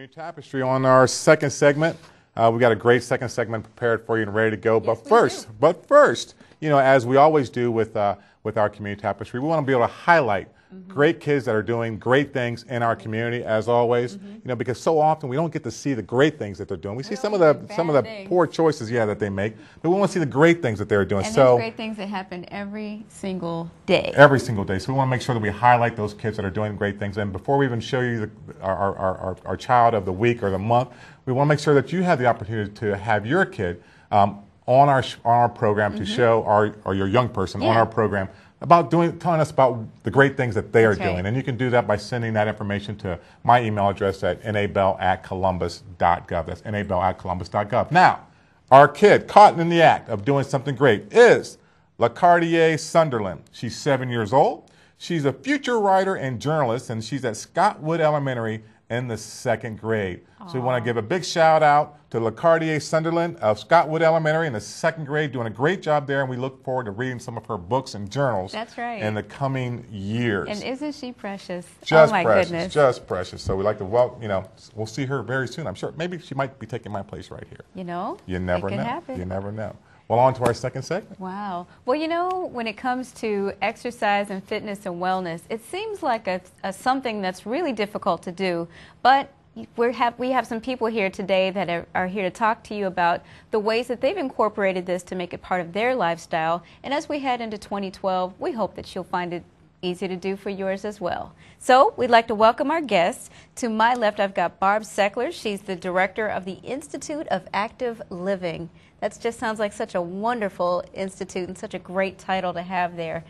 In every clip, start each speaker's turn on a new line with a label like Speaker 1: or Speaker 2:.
Speaker 1: Community Tapestry on our second segment. We got a great second segment prepared for you and ready to go.
Speaker 2: Yes,
Speaker 1: but first, you know, as we always do with our Community Tapestry, we want to be able to highlight great kids that are doing great things in our community, as always. You know, because so often we don't get to see the great things that they're doing. We see some of the poor choices, that they make, but we want to see the great things that they're doing.
Speaker 2: And there's great things that happen every single day.
Speaker 1: Every single day. So we want to make sure that we highlight those kids that are doing great things. And before we even show you our child of the week or the month, we want to make sure that you have the opportunity to have your kid on our program to show or your young person on our program about telling us about the great things that they are doing. And you can do that by sending that information to my email address at nabell@columbus.gov. That's nabell@columbus.gov. Now, our kid caught in the act of doing something great is LaCartier Sunderland. She's 7 years old. She's a future writer and journalist, and she's at Scottwood Elementary in the 2nd grade. So we want to give a big shout out to LaCartier Sunderland of Scottwood Elementary in the 2nd grade, doing a great job there, and we look forward to reading some of her books and journals in the coming years.
Speaker 2: And isn't she precious?
Speaker 1: Just
Speaker 2: oh my
Speaker 1: precious,
Speaker 2: goodness.
Speaker 1: Just precious. So we like to, we'll see her very soon. I'm sure maybe she might be taking my place right here.
Speaker 2: You know?
Speaker 1: You never know.
Speaker 2: Happen.
Speaker 1: You never know. Well, on to our second segment.
Speaker 2: Wow. Well, you know, when it comes to exercise and fitness and wellness, it seems like something that's really difficult to do, but we have some people here today that are here to talk to you about the ways that they've incorporated this to make it part of their lifestyle. And as we head into 2012, we hope that you'll find it easy to do for yours as well. So we'd like to welcome our guests. To my left, I've got Barb Seckler. She's the director of the Institute of Active Living. That just sounds like such a wonderful institute and such a great title to have there.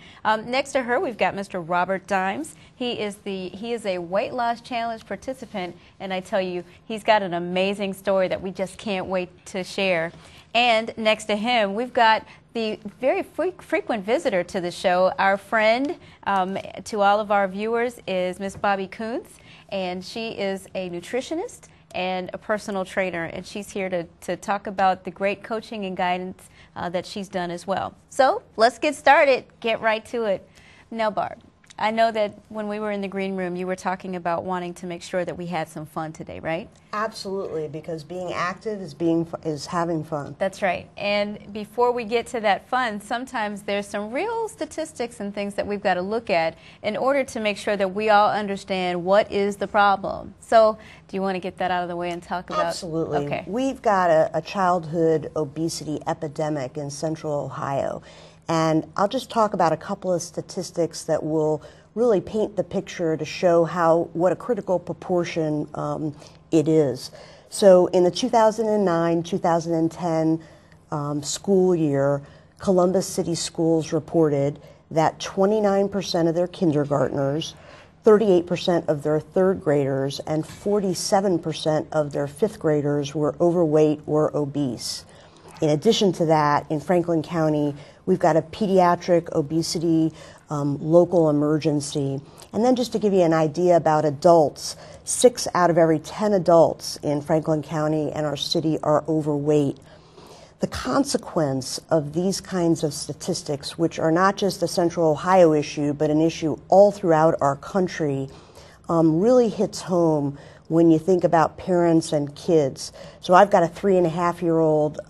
Speaker 2: Next to her, we've got Mr. Robert Dimes. He is a weight loss challenge participant, and I tell you, he's got an amazing story that we just can't wait to share. And next to him, we've got the very frequent visitor to the show. Our friend to all of our viewers is Miss Bobbie Kuhns, and she is a nutritionist and a personal trainer, and she's here to talk about the great coaching and guidance that she's done as well. So let's get started, get right to it. Now, Barb, I know that when we were in the green room, you were talking about wanting to make sure that we had some fun today, right?
Speaker 3: Absolutely, because being active is having fun.
Speaker 2: That's right. And before we get to that fun, sometimes there's some real statistics and things that we've got to look at in order to make sure that we all understand what is the problem. So do you want to get that out of the way and talk about?
Speaker 3: Absolutely.
Speaker 2: Okay.
Speaker 3: We've got a childhood obesity epidemic in Central Ohio. And I'll just talk about a couple of statistics that will really paint the picture to show what a critical proportion it is. So in the 2009-2010 school year, Columbus City Schools reported that 29% of their kindergartners, 38% of their 3rd graders, and 47% of their 5th graders were overweight or obese. In addition to that, in Franklin County, we've got a pediatric obesity local emergency. And then just to give you an idea about adults, 6 out of every 10 adults in Franklin County and our city are overweight. The consequence of these kinds of statistics, which are not just a Central Ohio issue, but an issue all throughout our country, really hits home when you think about parents and kids. So I've got a 3.5-year-old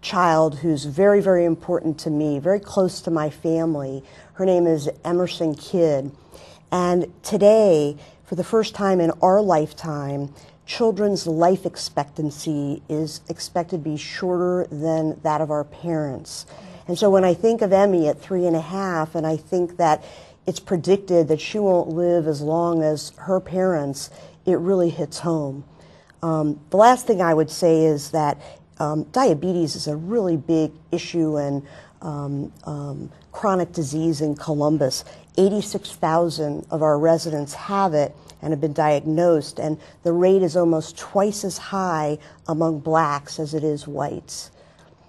Speaker 3: child who's very, very important to me, very close to my family. Her name is Emerson Kidd. And today, for the first time in our lifetime, children's life expectancy is expected to be shorter than that of our parents. And so when I think of Emmy at 3.5, and I think that it's predicted that she won't live as long as her parents, it really hits home. The last thing I would say is that diabetes is a really big issue and chronic disease in Columbus. 86,000 of our residents have it and have been diagnosed, and the rate is almost twice as high among blacks as it is whites.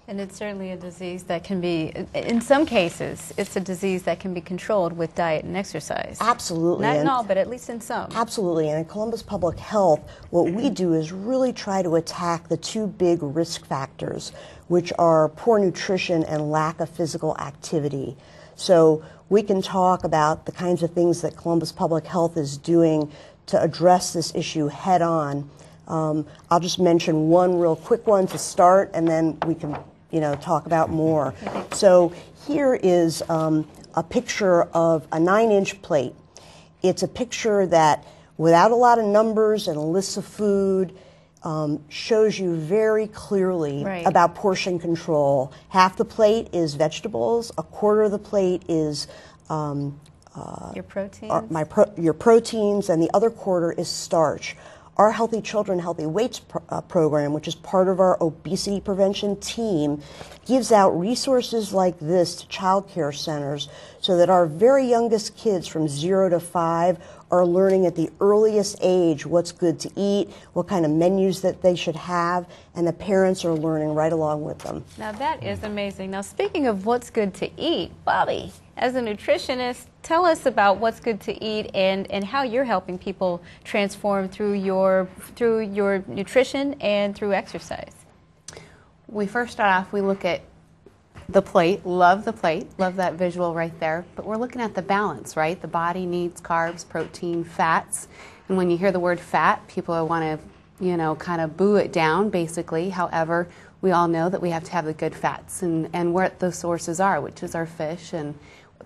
Speaker 2: And it's certainly a disease that can be, in some cases, it's a disease that can be controlled with diet and exercise.
Speaker 3: Absolutely.
Speaker 2: Not in all, but at least in some.
Speaker 3: Absolutely. And in Columbus Public Health, what we do is really try to attack the 2 big risk factors, which are poor nutrition and lack of physical activity. So we can talk about the kinds of things that Columbus Public Health is doing to address this issue head on. I'll just mention one real quick one to start, and then we can, talk about more. So here is a picture of a 9-inch plate. It's a picture that, without a lot of numbers and lists of food, shows you very clearly about portion control. Half the plate is vegetables, a quarter of the plate is
Speaker 2: your proteins.
Speaker 3: Your proteins, and the other quarter is starch. Our Healthy Children, Healthy Weights program, which is part of our obesity prevention team, gives out resources like this to child care centers so that our very youngest kids from 0 to 5 are learning at the earliest age what's good to eat, what kind of menus that they should have, and the parents are learning right along with them.
Speaker 2: Now that is amazing. Now speaking of what's good to eat, Bobbie, as a nutritionist, tell us about what's good to eat and how you're helping people transform through your nutrition and through exercise.
Speaker 4: We first start off, we look at the plate, love that visual right there, but we're looking at the balance, right? The body needs carbs, protein, fats, and when you hear the word fat, people want to, kind of boo it down, basically. However, we all know that we have to have the good fats and where those sources are, which is our fish and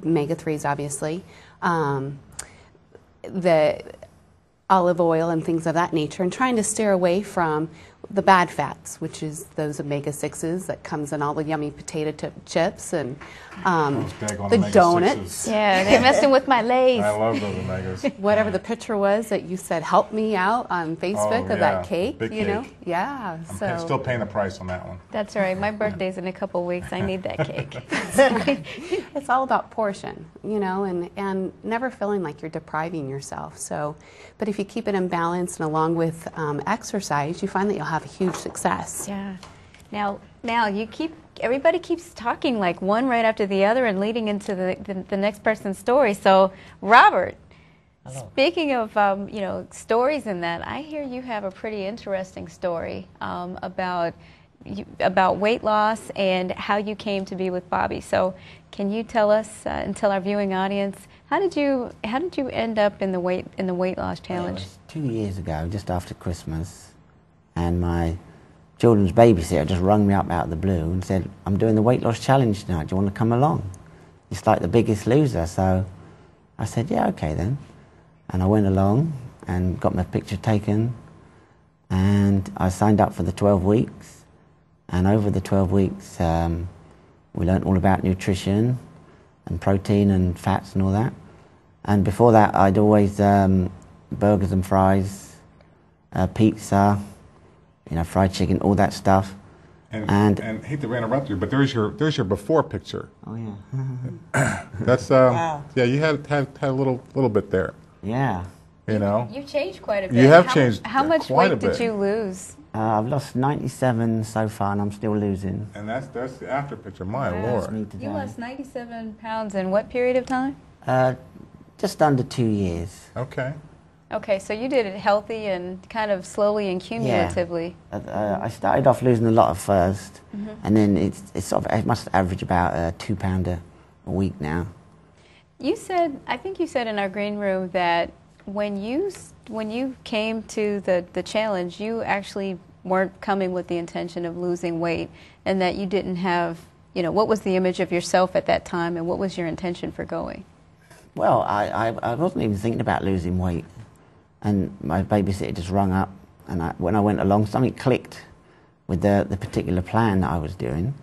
Speaker 4: omega-3s, obviously, the olive oil and things of that nature, and trying to steer away from the bad fats, which is those omega-6s that comes in all the yummy potato chips and the donuts.
Speaker 2: Yeah, they're messing with my Lay's.
Speaker 1: I love those omegas.
Speaker 4: Whatever the picture was that you said, help me out on Facebook of that cake,
Speaker 1: big cake.
Speaker 4: Yeah.
Speaker 1: I'm still paying the price on that one.
Speaker 2: That's all right. My birthday's in a couple weeks. I need that cake.
Speaker 4: It's all about portion, and never feeling like you're depriving yourself. So, but if you keep it in balance and along with exercise, you find that you'll have a huge success.
Speaker 2: Yeah. Now everybody keeps talking like one right after the other and leading into the next person's story. So, Robert, hello. Speaking of stories in that, I hear you have a pretty interesting story about weight loss and how you came to be with Bobbie. So, can you tell us and tell our viewing audience how did you end up in the weight loss challenge?
Speaker 5: It was 2 years ago, just after Christmas, and my children's babysitter just rung me up out of the blue and said, "I'm doing the weight loss challenge tonight. Do you want to come along? It's like the Biggest Loser." So I said, "Yeah, okay then." And I went along and got my picture taken, and I signed up for the 12 weeks. And over the 12 weeks, we learnt all about nutrition and protein and fats and all that. And before that, I'd always burgers and fries, pizza, fried chicken, all that stuff.
Speaker 1: And hate to interrupt you, but there's your before picture.
Speaker 5: Oh yeah.
Speaker 1: That's
Speaker 3: wow.
Speaker 1: Yeah, you had a little bit there.
Speaker 5: Yeah.
Speaker 2: You changed quite a bit.
Speaker 1: You have changed.
Speaker 2: How much weight did you lose?
Speaker 5: I've lost 97 so far, and I'm still losing.
Speaker 1: And that's the after picture. My
Speaker 2: Wow.
Speaker 1: Lord.
Speaker 2: You lost 97 pounds in what period of time?
Speaker 5: Just under 2 years.
Speaker 1: Okay.
Speaker 2: Okay, so you did it healthy and kind of slowly and cumulatively.
Speaker 5: Yeah. I started off losing a lot at first, and then it must average about 2 pound a week now.
Speaker 2: I think you said in our green room that when you came to the challenge, you actually weren't coming with the intention of losing weight, and that you didn't have, what was the image of yourself at that time, and what was your intention for going?
Speaker 5: Well, I wasn't even thinking about losing weight, and my babysitter just rung up, and when I went along, something clicked with the particular plan that I was doing,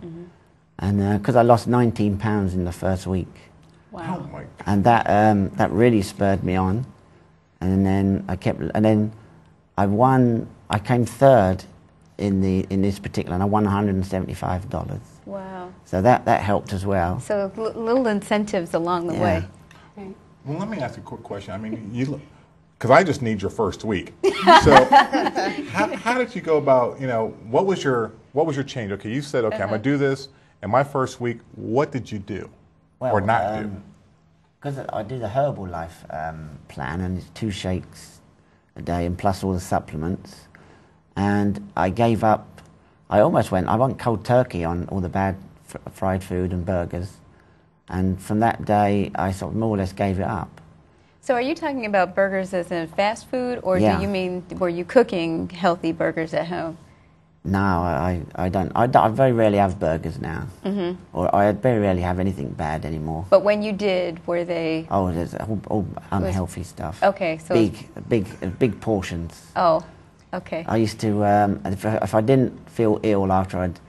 Speaker 5: and because I lost 19 pounds in the first week.
Speaker 2: Wow.
Speaker 1: Oh my God.
Speaker 5: And that really spurred me on. And then I won. I came third in this particular, and I won $175.
Speaker 2: Wow.
Speaker 5: So that helped as well.
Speaker 2: So little incentives along the way.
Speaker 1: Well, let me ask you a quick question. I mean, because I just need your first week. So, how did you go about? What was your change? Okay, you said, okay, I'm gonna do this. And my first week, what did you do, or not do?
Speaker 5: Because I do the Herbalife plan, and it's 2 shakes a day, and plus all the supplements. And I gave up. I went cold turkey on all the bad fried food and burgers. And from that day, I sort of more or less gave it up.
Speaker 2: So are you talking about burgers as in fast food, or
Speaker 5: Yeah.
Speaker 2: do you mean were you cooking healthy burgers at home?
Speaker 5: No, I don't. I very rarely have burgers now. Or I very rarely have anything bad anymore.
Speaker 2: But when you did, were they?
Speaker 5: Oh, there's all unhealthy stuff.
Speaker 2: Okay, so
Speaker 5: big portions.
Speaker 2: Oh, okay.
Speaker 5: I used to, if I didn't feel ill after I'd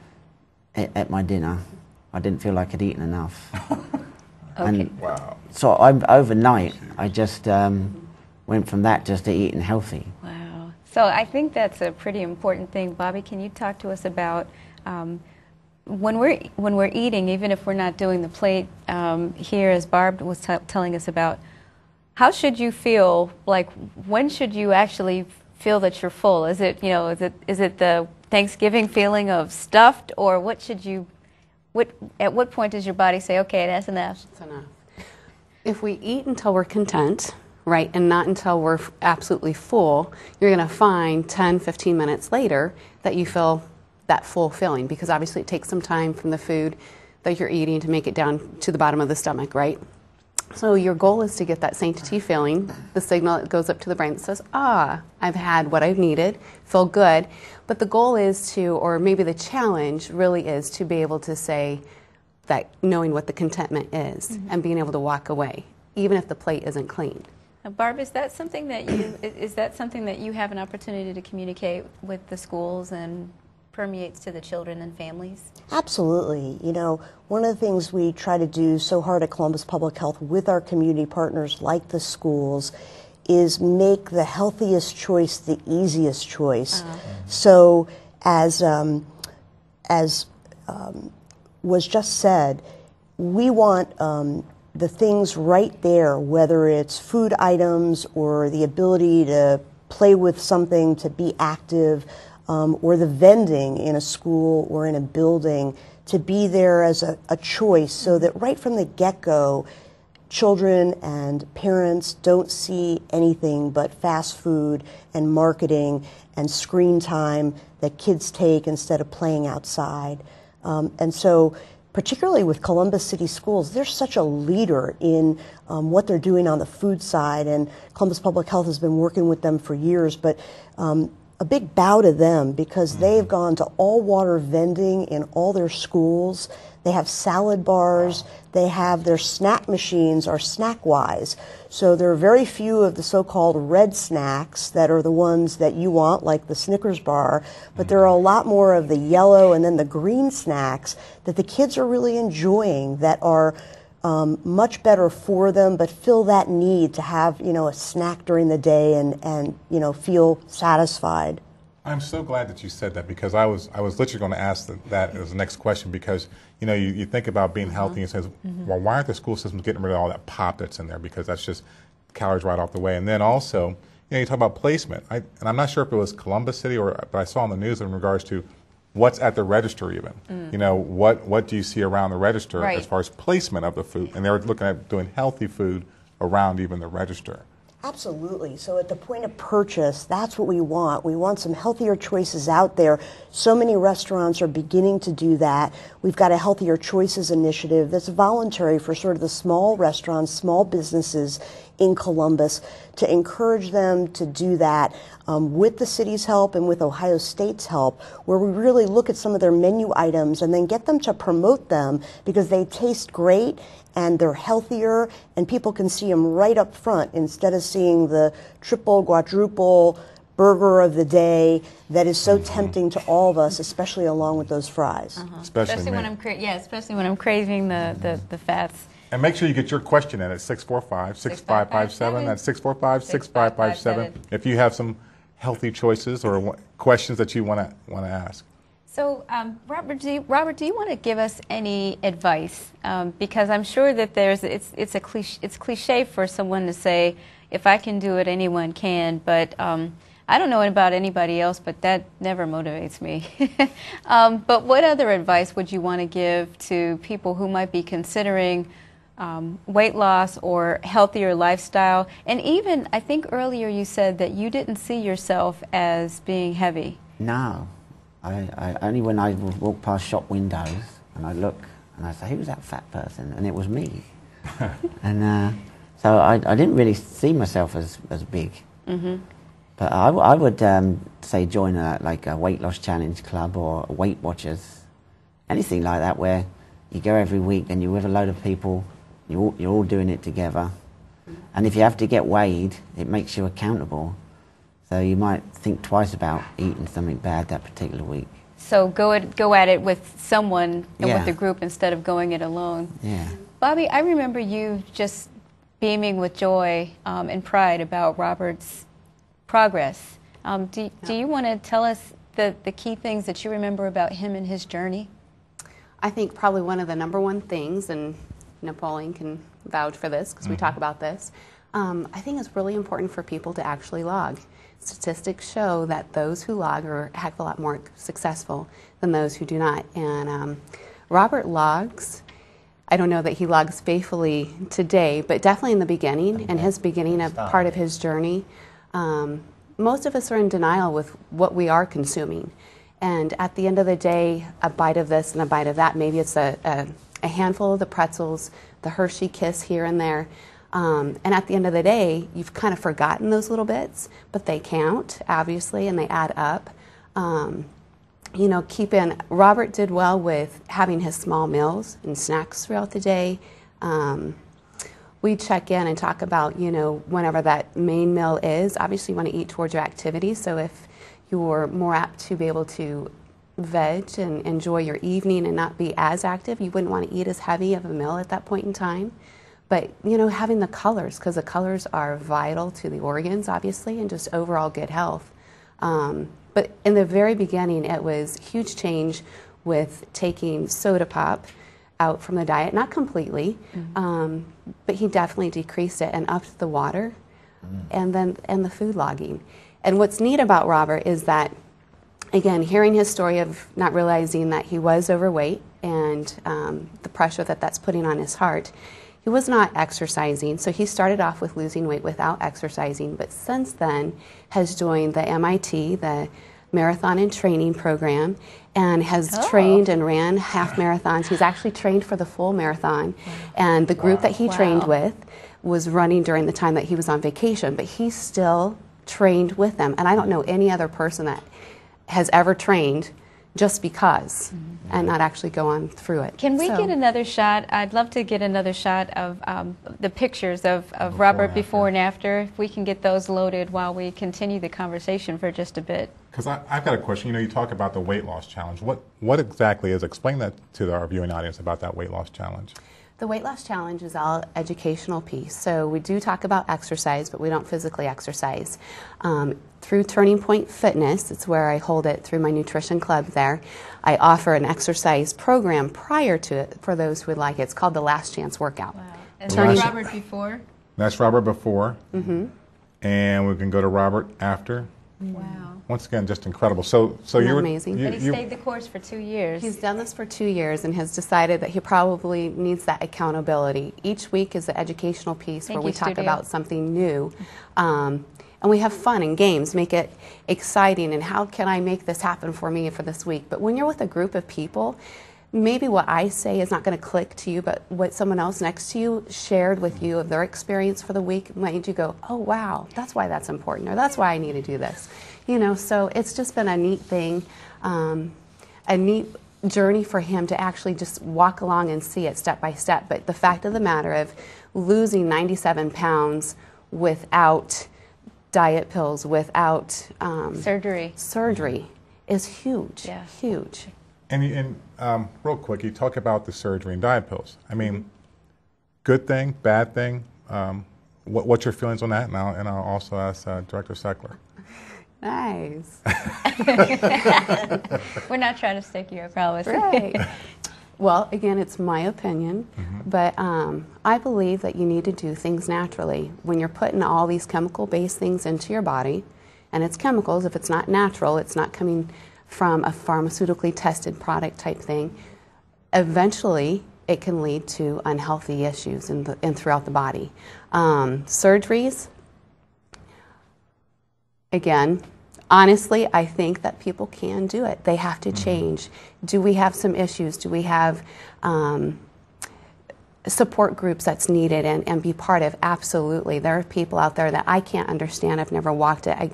Speaker 5: ate my dinner, I didn't feel like I'd eaten enough.
Speaker 2: Okay.
Speaker 1: Wow.
Speaker 5: So overnight, I just went from that just to eating healthy.
Speaker 2: Wow. So I think that's a pretty important thing. Bobbie, can you talk to us about when we're eating, even if we're not doing the plate here, as Barb was telling us about, how should you feel? Like, when should you actually feel that you're full? Is it, is it the Thanksgiving feeling of stuffed, or what should you? At what point does your body say, okay, that's enough?
Speaker 4: That's enough. If we eat until we're content, right, and not until we're absolutely full, you're going to find 10, 15 minutes later that you feel that full feeling, because obviously it takes some time from the food that you're eating to make it down to the bottom of the stomach, right? So your goal is to get that sanctity feeling, the signal that goes up to the brain that says, I've had what I've needed, feel good. But the goal is to, or maybe the challenge really is to be able to say that, knowing what the contentment is and being able to walk away, even if the plate isn't clean.
Speaker 2: Now, Barb, is that something that you have an opportunity to communicate with the schools and permeates to the children and families?
Speaker 3: Absolutely. One of the things we try to do so hard at Columbus Public Health with our community partners like the schools is make the healthiest choice the easiest choice. So as was just said, we want the things right there, whether it's food items or the ability to play with something, to be active, or the vending in a school or in a building, to be there as a choice, so that right from the get-go, children and parents don't see anything but fast food and marketing and screen time that kids take instead of playing outside. And so particularly with Columbus City Schools, they're such a leader in what they're doing on the food side, and Columbus Public Health has been working with them for years, but a big bow to them, because they've gone to all-water vending in all their schools. They have salad bars. They have their snack machines are snack-wise. So there are very few of the so-called red snacks that are the ones that you want, like the Snickers bar, but there are a lot more of the yellow and then the green snacks that the kids are really enjoying, that are much better for them, but fill that need to have, a snack during the day and feel satisfied.
Speaker 1: I'm so glad that you said that, because I was literally going to ask that as the next question, because you think about being healthy and says, well, why aren't the school systems getting rid of all that pop that's in there, because that's just calories right off the way. And then also, you talk about placement, and I'm not sure if it was Columbus City but I saw on the news in regards to what's at the register even. What do you see around the register as far as placement of the food? And they were looking at doing healthy food around even the register.
Speaker 3: Absolutely. So at the point of purchase, that's what we want. We want some healthier choices out there. So many restaurants are beginning to do that. We've got a Healthier Choices initiative that's voluntary for sort of the small restaurants, small businesses in Columbus, to encourage them to do that with the city's help and with Ohio State's help, where we really look at some of their menu items and then get them to promote them because they taste great and they're healthier, and people can see them right up front instead of seeing the triple, quadruple burger of the day that is so tempting to all of us, especially along with those fries.
Speaker 1: Especially
Speaker 2: when I'm craving the fats.
Speaker 1: And make sure you get your question in at 645-6557. That's 645-6557. If you have some healthy choices or questions that you want to ask.
Speaker 2: So, Robert, do you want to give us any advice? Because I'm sure that it's cliche for someone to say, if I can do it, anyone can. But I don't know about anybody else, but that never motivates me. But what other advice would you want to give to people who might be considering weight loss or healthier lifestyle? And even, I think earlier you said that you didn't see yourself as being heavy.
Speaker 5: No. I only when I walk past shop windows and I look and I say, who's that fat person? And it was me. And So I didn't really see myself as big. But I would say join like a weight loss challenge club or Weight Watchers, anything like that, where you go every week and you're with a load of people, you're all doing it together. And if you have to get weighed, it makes you accountable. So you might think twice about eating something bad that particular week.
Speaker 2: So go at it with someone and
Speaker 5: Yeah.
Speaker 2: with the group instead of going it alone.
Speaker 5: Yeah.
Speaker 2: Bobbie, I remember you just beaming with joy and pride about Robert's progress. Do you want to tell us the key things that you remember about him and his journey?
Speaker 4: I think probably one of the number one things, and Napoleon can vouch for this because we talk about this, I think it's really important for people to actually log. Statistics show that those who log are a heck of a lot more successful than those who do not. And Robert logs. I don't know that he logs faithfully today, but definitely in the beginning, and his beginning of part of his journey, most of us are in denial with what we are consuming. And at the end of the day, a bite of this and a bite of that, maybe it's a handful of the pretzels, the Hershey Kiss here and there. And at the end of the day, you've kind of forgotten those little bits, but they count, obviously, and they add up. You know, Robert did well with having his small meals and snacks throughout the day. We check in and talk about, you know, whenever that main meal is, obviously you want to eat towards your activity. So if you're more apt to be able to veg and enjoy your evening and not be as active, you wouldn't want to eat as heavy of a meal at that point in time. But, you know, having the colors, because the colors are vital to the organs, obviously, and just overall good health. But in the very beginning, it was huge change with taking soda pop out from the diet, not completely, but he definitely decreased it and upped the water and the food logging. And what's neat about Robert is that, again, hearing his story of not realizing that he was overweight and the pressure that that's putting on his heart, he was not exercising, so he started off with losing weight without exercising, but since then has joined the MIT, the Marathon and Training Program, and has trained and ran half marathons. He's actually trained for the full marathon, and the group that he trained with was running during the time that he was on vacation, but he still trained with them. And I don't know any other person that has ever trained just because and not actually go on through it.
Speaker 2: Can we get another shot? I'd love to get another shot of the pictures of Robert before and after. If we can get those loaded while we continue the conversation for just a bit.
Speaker 1: Because I've got a question. You know, you talk about the weight loss challenge. What exactly is, explain that to our viewing audience about that weight loss challenge.
Speaker 4: The weight loss challenge is all educational piece. So we do talk about exercise, but we don't physically exercise. Through Turning Point Fitness, it's where I hold it through my nutrition club there. I offer an exercise program prior to it for those who would like it. It's called the Last Chance Workout.
Speaker 2: Wow. And that's Robert before?
Speaker 1: That's Robert before. And we can go to Robert after.
Speaker 2: Wow.
Speaker 1: Once again, just incredible. So you're
Speaker 4: amazing.
Speaker 2: And he stayed the course for 2 years.
Speaker 4: He's done this for 2 years and has decided that he probably needs that accountability. Each week is the educational piece where we talk about something new. And we have fun and games, make it exciting, and how can I make this happen for me for this week? But when you're with a group of people, maybe what I say is not going to click to you, but what someone else next to you shared with you of their experience for the week made you go, oh, wow, that's why that's important, or that's why I need to do this. You know, so it's just been a neat thing, a neat journey for him to actually just walk along and see it step by step. But the fact of the matter of losing 97 pounds without diet pills, without surgery is huge, huge.
Speaker 1: And real quick, you talk about the surgery and diet pills. I mean, good thing, bad thing. What's your feelings on that? And I'll also ask Director Seckler.
Speaker 4: Nice.
Speaker 2: We're not trying to stick you, I promise.
Speaker 4: Right. Well, again, it's my opinion, but I believe that you need to do things naturally. When you're putting all these chemical-based things into your body, and it's chemicals, if it's not natural, it's not coming from a pharmaceutically tested product type thing, eventually it can lead to unhealthy issues throughout the body. Surgeries, again, honestly, I think that people can do it. They have to change. Do we have some issues? Do we have support groups that's needed and be part of, absolutely. There are people out there that I can't understand. I've never walked it.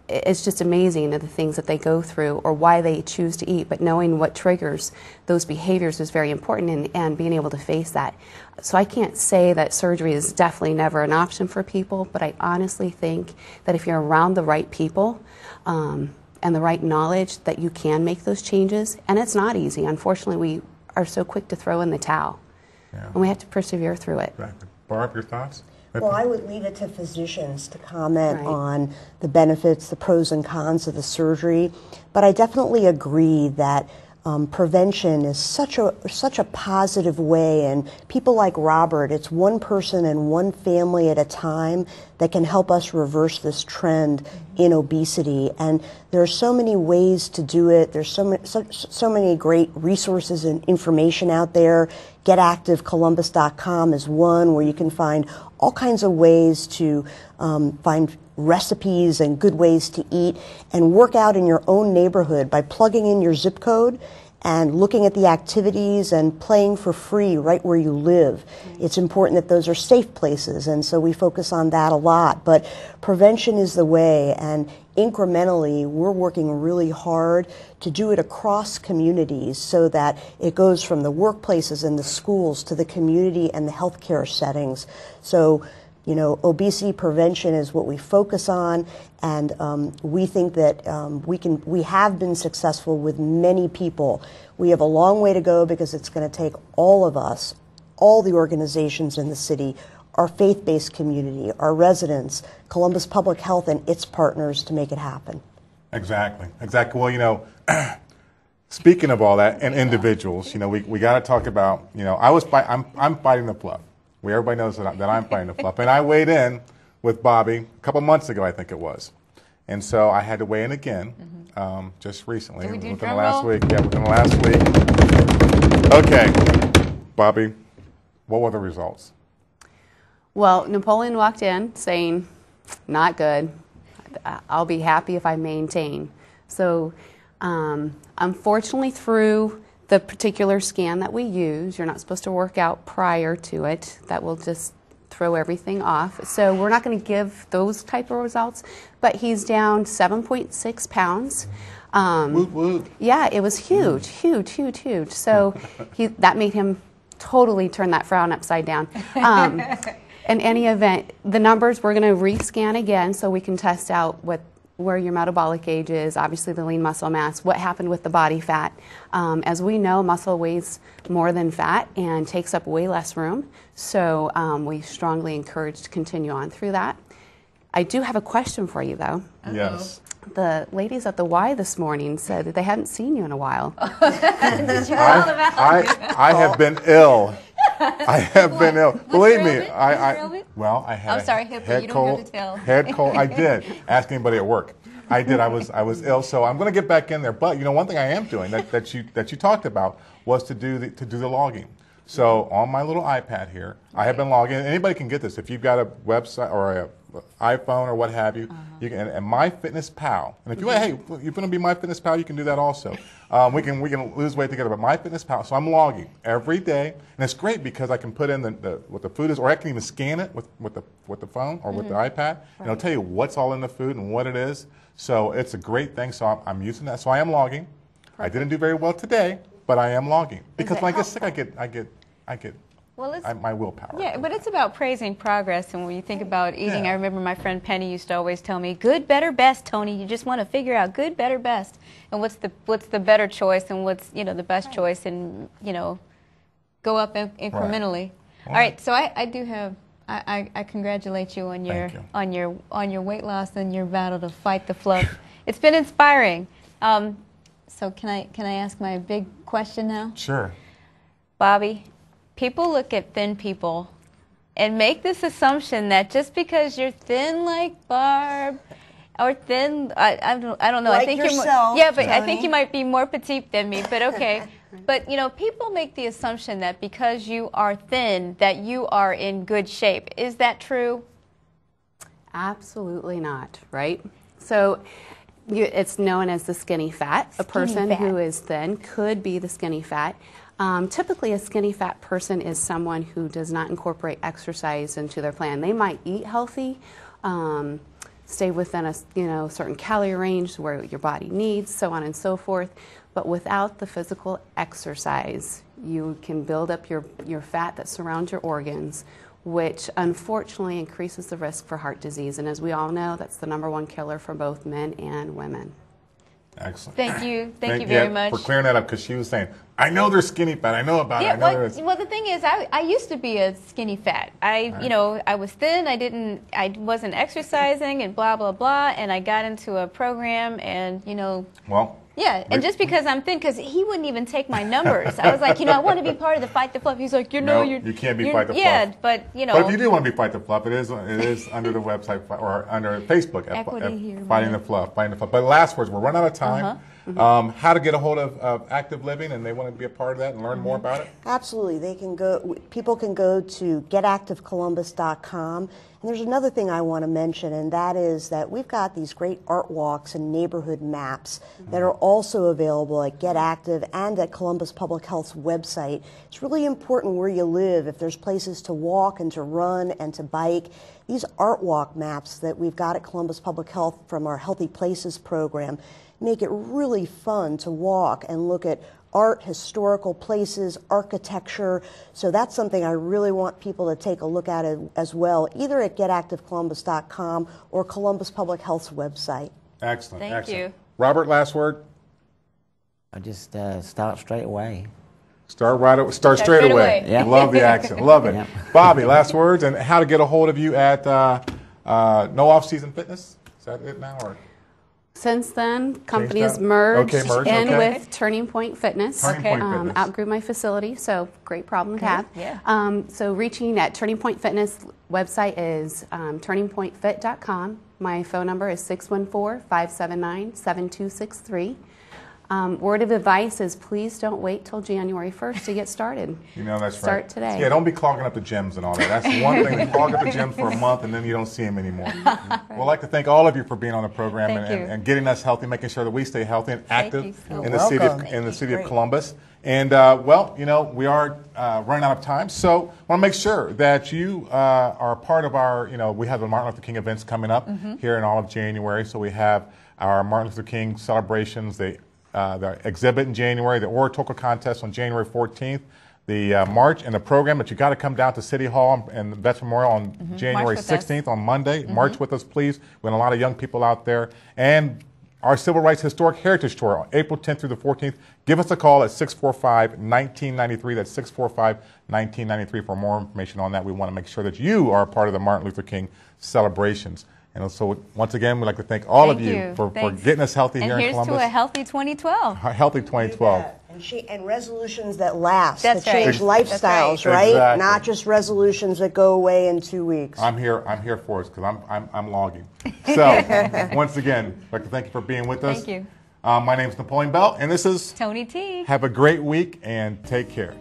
Speaker 4: It's just amazing the things that they go through or why they choose to eat, but knowing what triggers those behaviors is very important, and being able to face that. So I can't say that surgery is definitely never an option for people, but I honestly think that if you're around the right people and the right knowledge, that you can make those changes. And it's not easy. Unfortunately, we are so quick to throw in the towel, and we have to persevere through it.
Speaker 1: Exactly. Barb, your thoughts?
Speaker 3: Well, I would leave it to physicians to comment
Speaker 4: Right.
Speaker 3: on the benefits, the pros and cons of the surgery. But I definitely agree that prevention is such a positive way, and people like Robert, it's one person and one family at a time that can help us reverse this trend in obesity. And there are so many ways to do it. There's so many great resources and information out there. GetActiveColumbus.com is one where you can find all kinds of ways to find recipes and good ways to eat and work out in your own neighborhood by plugging in your zip code and looking at the activities and playing for free right where you live. It's important that those are safe places, and so we focus on that a lot. But prevention is the way, and incrementally we're working really hard to do it across communities so that it goes from the workplaces and the schools to the community and the healthcare settings. So, you know, obesity prevention is what we focus on, and we think that we have been successful with many people. We have a long way to go because it's going to take all of us, all the organizations in the city, our faith-based community, our residents, Columbus Public Health and its partners to make it happen.
Speaker 1: Exactly. Well, you know, speaking of all that and individuals, you know, we got to talk about, you know, I'm fighting the fluff. Everybody knows that I'm fighting the fluff. And I weighed in with Bobbie a couple months ago, I think it was. And so I had to weigh in again just recently.
Speaker 2: Did we do
Speaker 1: within
Speaker 2: drum
Speaker 1: the last
Speaker 2: roll?
Speaker 1: week. Yeah, within the last week. Okay. Bobbie, what were the results?
Speaker 4: Well, Napoleon walked in saying, not good. I'll be happy if I maintain. So unfortunately, through the particular scan that we use, you're not supposed to work out prior to it. That will just throw everything off. So we're not going to give those type of results, but he's down 7.6 pounds.
Speaker 1: Woot woot.
Speaker 4: Yeah, it was huge. So that made him totally turn that frown upside down. In any event, the numbers we're going to rescan again so we can test out where your metabolic age is, obviously the lean muscle mass, what happened with the body fat. As we know, muscle weighs more than fat and takes up way less room, so we strongly encourage to continue on through that. I do have a question for you, though.
Speaker 1: Yes.
Speaker 4: The ladies at the Y this morning said that they hadn't seen you in a while.
Speaker 2: Did you tell them about
Speaker 1: I have been ill. I have been ill. Believe me,
Speaker 2: ailment?
Speaker 1: I had
Speaker 2: I'm sorry, Hippie,
Speaker 1: head
Speaker 2: you don't
Speaker 1: cold.
Speaker 2: have to tell.
Speaker 1: Head cold. I did. Ask anybody at work. I did. I was ill, so I'm going to get back in there. But you know, one thing I am doing that you talked about was to do the logging. So on my little iPad here, I have been logging. Anybody can get this if you've got a website or a iPhone or what have you. You can, and MyFitnessPal. And if you hey, you're going to be MyFitnessPal, you can do that also. We can lose weight together. But MyFitnessPal. So I'm logging every day, and it's great because I can put in what the food is, or I can even scan it with the phone or with the iPad, and it'll tell you what's all in the food and what it is. So it's a great thing. So I'm using that. So I am logging. Perfect. I didn't do very well today, but I am logging because when I get sick, I get my willpower.
Speaker 2: Yeah, but it's about praising progress. And when you think about eating, I remember my friend Penny used to always tell me, good, better, best, Toni. You just want to figure out good, better, best. And what's the better choice and what's, the best choice, and, go up incrementally.
Speaker 1: Right.
Speaker 2: All right, so I do have, I congratulate you on your weight loss and your battle to fight the fluff. It's been inspiring. So can I ask my big question now?
Speaker 1: Sure.
Speaker 2: Bobbie, people look at thin people and make this assumption that just because you're thin like Barb or thin, I don't know.
Speaker 3: Like
Speaker 2: I think
Speaker 3: yourself,
Speaker 2: you're more, yeah, but
Speaker 3: Toni.
Speaker 2: I think you might be more petite than me. But okay. But people make the assumption that because you are thin, that you are in good shape. Is that true?
Speaker 4: Absolutely not, right? So it's known as the skinny fat. A person who is thin could be the skinny fat. Typically, a skinny fat person is someone who does not incorporate exercise into their plan. They might eat healthy, stay within a certain calorie range where your body needs, so on and so forth. But without the physical exercise, you can build up your fat that surrounds your organs, which unfortunately increases the risk for heart disease. And as we all know, that's the #1 killer for both men and women.
Speaker 1: Excellent.
Speaker 2: Thank you very much
Speaker 1: for clearing that up, because she was saying, I know there's skinny fat, I know about it.
Speaker 2: Well, the thing is, I used to be a skinny fat. I was thin. I wasn't exercising and blah blah blah. And I got into a program, and and just because I'm thin, because he wouldn't even take my numbers. I was like, I want to be part of the Fight the Fluff. He's like,
Speaker 1: you can't be Fight the Fluff.
Speaker 2: Yeah, but
Speaker 1: But if you do want to be Fight the Fluff, it is under the website or under Facebook at Fighting the Fluff. But last words, we're running out of time. How to get a hold of Active Living, and they want to be a part of that and learn more about it?
Speaker 3: Absolutely. People can go to getactivecolumbus.com. And there's another thing I want to mention, and that is that we've got these great art walks and neighborhood maps that are also available at Get Active and at Columbus Public Health's website. It's really important where you live, if there's places to walk and to run and to bike. These art walk maps that we've got at Columbus Public Health from our Healthy Places program make it really fun to walk and look at art, historical places, architecture. So that's something I really want people to take a look at as well, either at getactivecolumbus.com or Columbus Public Health's website.
Speaker 1: Excellent.
Speaker 2: Thank you.
Speaker 1: Robert, last word?
Speaker 5: I just start straight away.
Speaker 1: Start straight away.
Speaker 5: Yeah.
Speaker 1: Love the accent. Love it.
Speaker 5: Yeah.
Speaker 1: Bobbie, last words, and how to get a hold of you at No Off Season Fitness? Is that it now? Or?
Speaker 4: Since then, company
Speaker 1: that?
Speaker 4: has merged in
Speaker 1: okay.
Speaker 4: with Turning Point Fitness.
Speaker 1: Turning Point Fitness.
Speaker 4: Outgrew my facility, so great problem to have.
Speaker 2: Yeah.
Speaker 4: So reaching at Turning Point Fitness website is turningpointfit.com. My phone number is 614-579-7263. Word of advice is please don't wait till January 1st to get started.
Speaker 1: That's right.
Speaker 4: Start today.
Speaker 1: Yeah, don't be clogging up the gyms and all that. That's one thing. Clog up the gyms for a month and then you don't see them anymore. Right. Well, I'd like to thank all of you for being on the program and getting us healthy, making sure that we stay healthy and active in the city of Columbus. And we are running out of time, so I want to make sure that you are part of our. We have the Martin Luther King events coming up here in all of January. So we have our Martin Luther King celebrations. The exhibit in January, the Oratoco contest on January 14th, the march and the program, but you got to come down to City Hall and the Vets Memorial on January 16th on Monday. March with us, please. We have a lot of young people out there. And our Civil Rights Historic Heritage Tour on April 10th through the 14th. Give us a call at 645-1993. That's 645-1993 for more information on that. We want to make sure that you are a part of the Martin Luther King celebrations. And so, once again, we'd like to thank all of you for getting us healthy here in Columbus.
Speaker 2: And here's to a healthy 2012.
Speaker 1: A healthy 2012.
Speaker 3: And resolutions that last,
Speaker 2: that
Speaker 3: change lifestyles, right?
Speaker 1: Exactly.
Speaker 3: Not just resolutions that go away in 2 weeks.
Speaker 1: I'm here for us because I'm logging. So, once again, I'd like to thank you for being with us.
Speaker 2: Thank you.
Speaker 1: My name is Napoleon Bell, and this is
Speaker 2: Toni Teague.
Speaker 1: Have a great week and take care.